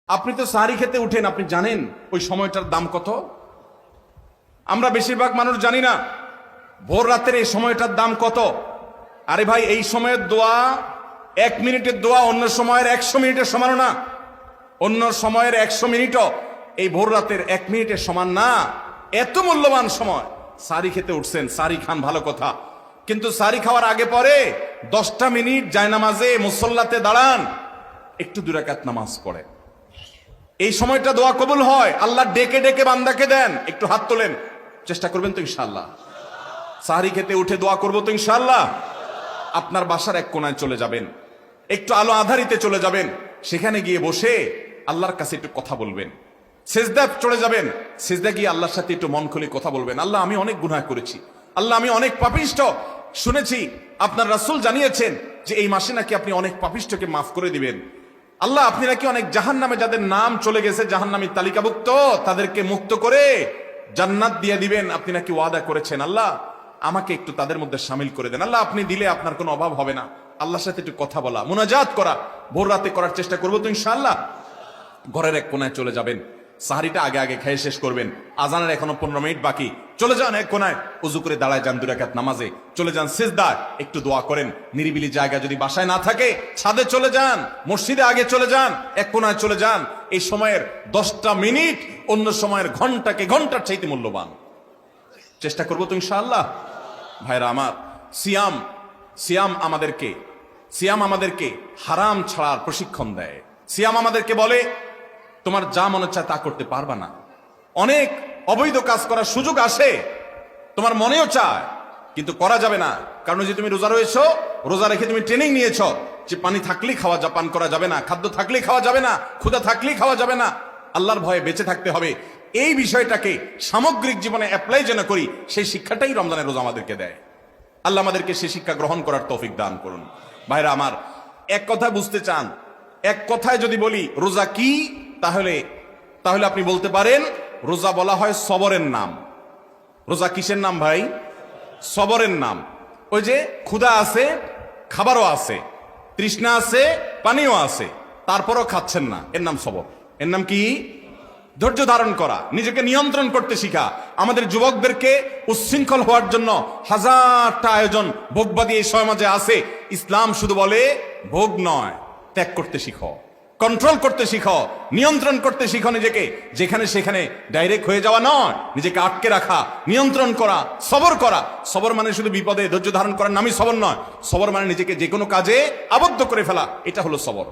আপনি তো সাহারি খেতে উঠেন, আপনি জানেন ওই সময়টার দাম কত? আমরা বেশিরভাগ মানুষ জানি না ভোর রাতের এই সময়টার দাম কত। আরে ভাই, এই সময়ের দোয়া 1 মিনিটের দোয়া অন্য সময়ের 100 মিনিটের সমান না। অন্য সময়ের 100 মিনিটও এই ভোর রাতের 1 মিনিটের সমান না। এত মূল্যবান সময়। সাহারি খেতে উঠছেন, সাহারি খান, ভালো কথা, কিন্তু সাহারি খাওয়ার আগে পরে 10টা মিনিট জায়নামাজে মুসল্লাতে দাঁড়ান, একটু 2 রাকাত নামাজ পড়েন। এই সময়টা দোয়া কবুল হয়। আল্লাহ ডেকে ডেকে বান্দাকে দেন। একটু হাত তোলেন, চেষ্টা করবেন তো ইনশাআল্লাহ? সাহারি খেতে উঠে দোয়া করবো তো ইনশাআল্লাহ? আপনার বাসার এক কোনায় চলে যাবেন, একটু আলো আধারিতে চলে যাবেন, সেখানে গিয়ে বসে আল্লাহর কাছে একটু কথা বলবেন। সেজদা চলে যাবেন, সেজদা গিয়ে আল্লাহর সাথে একটু মন খুলে কথা বলবেন। আল্লাহ, আমি অনেক গুনাহ করেছি, আল্লাহ আমি অনেক পাপিষ্ঠ। শুনেছি আপনার রাসূল জানিয়েছেন যে এই মাসে নাকি আপনি অনেক পাপিষ্ঠকে মাফ করে দিবেন। আল্লাহ, আপনি নাকি অনেক জাহান্নামে যাদের নাম চলে গেছে, জাহান্নামী তালিকাভুক্ত, তাদেরকে মুক্ত করে জান্নাত দিয়ে দিবেন, আপনি নাকি ওয়াদা করেছেন। আল্লাহ, আমাকে একটু তাদের মধ্যে শামিল করে দেন। আল্লাহ, আপনি দিলে আপনার কোনো অভাব হবে না। আল্লাহর সাথে একটু কথা বলা, মুনাজাত করা ভোর রাতে করার চেষ্টা করবো তো ইনশাআল্লাহ? ঘরের এক কোনায় চলে যাবেন, সাহারিটা আগে আগে খেয়ে শেষ করবেন, আজানের এখনো 15 মিনিট বাকি। চলে যান এক কোনায়, উজু করে দাঁড়ায় যান 2 রাকাত নামাজে, চলে যান সিজদায়, একটু দোয়া করেন। নিরিবিলি জায়গা যদি বাসায় না থাকে, ছাদে চলে যান, মসজিদে আগে চলে যান, এক কোনায় চলে যান। এই সময়ের 10টা মিনিট অন্য সময়ের ঘন্টাকে ঘন্টার চাইতে মূল্যবান। চেষ্টা করবো তো ইনশাআল্লাহ? ভাইরা আমার, সিয়াম আমাদেরকে হারাম ছাড়ার প্রশিক্ষণ দেয়। সিয়াম আমাদেরকে বলে তোমার যা মনে চায় তা করতে পারবা না। অনেক অবৈধ কাজ করার সুযোগ আসে, তোমার মনেও চায়, কিন্তু করা যাবে না। কারণ যে তুমি রোজা রয়েছো, রোজা রেখে তুমি ট্রেনিং নিয়েছো যে পানি থাকলেই খাওয়া পান করা যাবে না, খাদ্য থাকলেই খাওয়া যাবে না, ক্ষুধা থাকলেই খাওয়া যাবে না, আল্লাহর ভয়ে বেঁচে থাকতে হবে। এই বিষয়টাকে সামগ্রিক জীবনে অ্যাপ্লাই যেন করি, সেই শিক্ষাটাই রমজানের রোজা আমাদেরকে দেয়। আল্লাহ আমাদেরকে সেই শিক্ষা গ্রহণ করার তৌফিক দান করুন। ভাইরা আমার, এক কথা বুঝতে চান, এক কথায় যদি বলি রোজা কি, তাহলে আপনি বলতে পারেন রোজা বলা হয় সবরের নাম। রোজা কিসের নাম ভাই? সবরের নাম। ওই যে ক্ষুধা আছে, খাবারও আছে, তৃষ্ণা আছে, পানিও আছে, তারপরও খাচ্ছেন না, এর নাম সবর। এর নাম কি? ধৈর্য ধারণ করা, নিজেকে নিয়ন্ত্রণ করতে শিখা। আমাদের যুবকদেরকে উচ্ছৃঙ্খল হওয়ার জন্য হাজারটা আয়োজন ভোগবাদী এই সমাজে আছে। ইসলাম শুধু বলে ভোগ নয়, ত্যাগ করতে শিখো, কন্ট্রোল করতে শিখো, নিয়ন্ত্রণ করতে শিখো নিজেকে। যেখানে সেখানে ডাইরেক্ট হয়ে যাওয়া নয়, নিজেকে আটকে রাখা, নিয়ন্ত্রণ করা, সবর করা। সবর মানে শুধু বিপদে ধৈর্য ধারণ করার নামই সবর নয়। সবর মানে নিজেকে যে কোনো কাজে আবদ্ধ করে ফেলা, এটা হলো সবর।